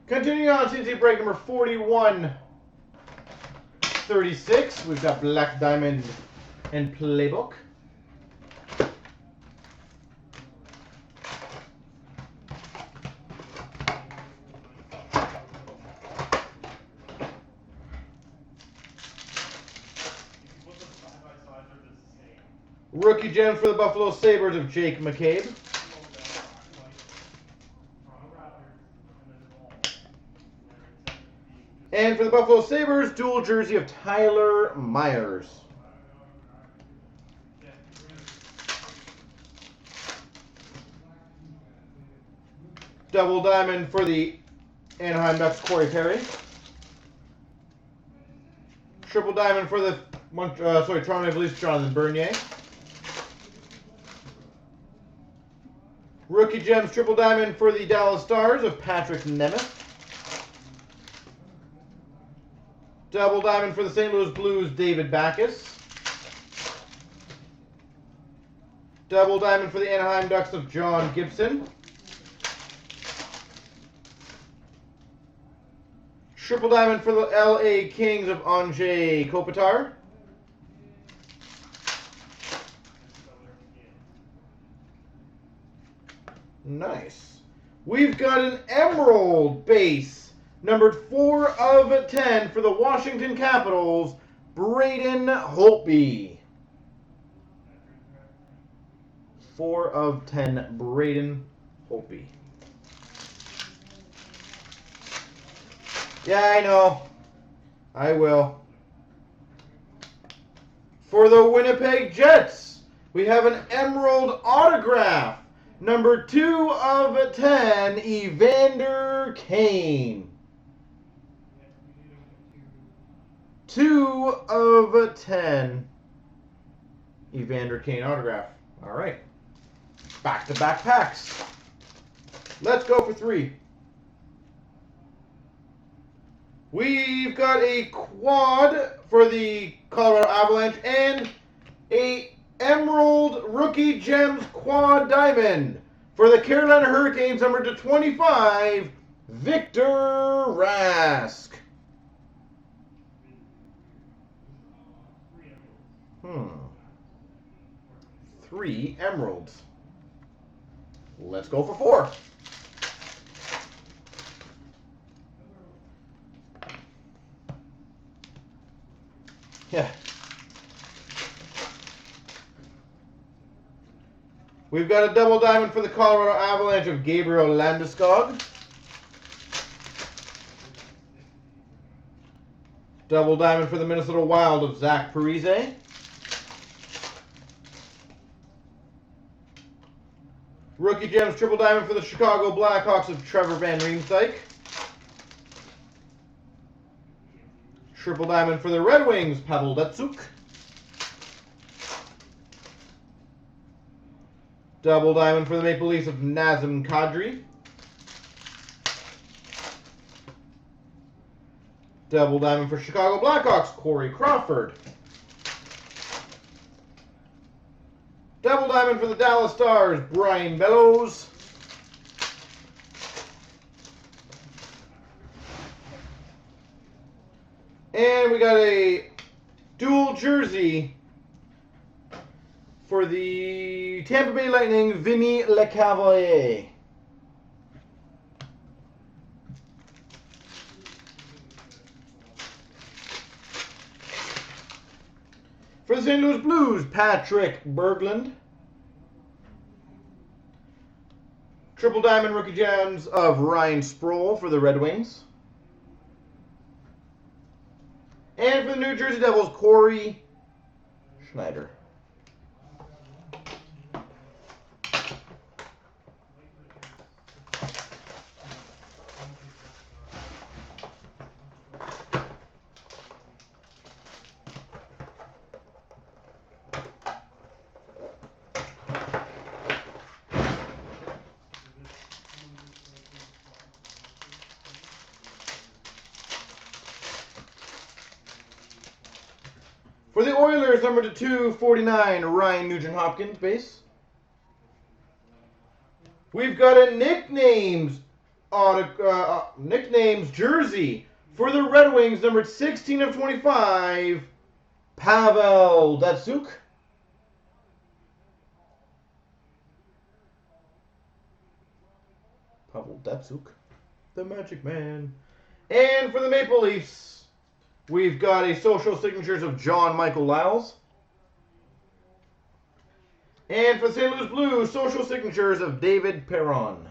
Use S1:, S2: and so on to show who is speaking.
S1: Continuing on, CNC break number 4136. We've got Black Diamond and Playbook. Rookie gem for the Buffalo Sabres of Jake McCabe. And for the Buffalo Sabres, dual jersey of Tyler Myers. Double diamond for the Anaheim Ducks, Corey Perry. Triple diamond for the Toronto Maple Leafs, Jonathan Bernier. Rookie gems, triple diamond for the Dallas Stars of Patrick Nemeth. Double diamond for the St. Louis Blues, David Backes. Double diamond for the Anaheim Ducks of John Gibson. Triple diamond for the LA Kings of Anze Kopitar. Nice. We've got an emerald base, numbered 4 of 10 for the Washington Capitals, Braden Holtby. 4 of 10, Braden Holtby. Yeah, I know. I will. For the Winnipeg Jets, we have an emerald autograph. Number 2 of 10, Evander Kane. 2 of 10, Evander Kane autograph. All right. Back-to-back packs. Let's go for 3. We've got a quad for the Colorado Avalanche and a Emerald Rookie Gems Quad Diamond for the Carolina Hurricanes, number to 25, Victor Rask. 3 emeralds. Let's go for 4. Yeah. We've got a double diamond for the Colorado Avalanche of Gabriel Landeskog. Double diamond for the Minnesota Wild of Zach Parise. Rookie Gems triple diamond for the Chicago Blackhawks of Trevor Van Riemsdyk. Triple diamond for the Red Wings, Pavel Datsyuk. Double diamond for the Maple Leafs of Nazem Kadri. Double diamond for Chicago Blackhawks, Corey Crawford. Double diamond for the Dallas Stars, Brian Bellows. And we got a dual jersey for the Tampa Bay Lightning, Vinny Lecavalier. For the St. Louis Blues, Patrick Berglund. Triple diamond rookie gems of Ryan Sproul for the Red Wings. And for the New Jersey Devils, Corey Schneider. For the Oilers, number to 249, Ryan Nugent-Hopkins, base. We've got a nicknames nicknames jersey for the Red Wings, numbered 16 of 25, Pavel Datsyuk. Pavel Datsyuk, the Magic Man. And for the Maple Leafs, we've got a social signatures of John Michael Lyles. And for the St. Louis Blues, social signatures of David Perron.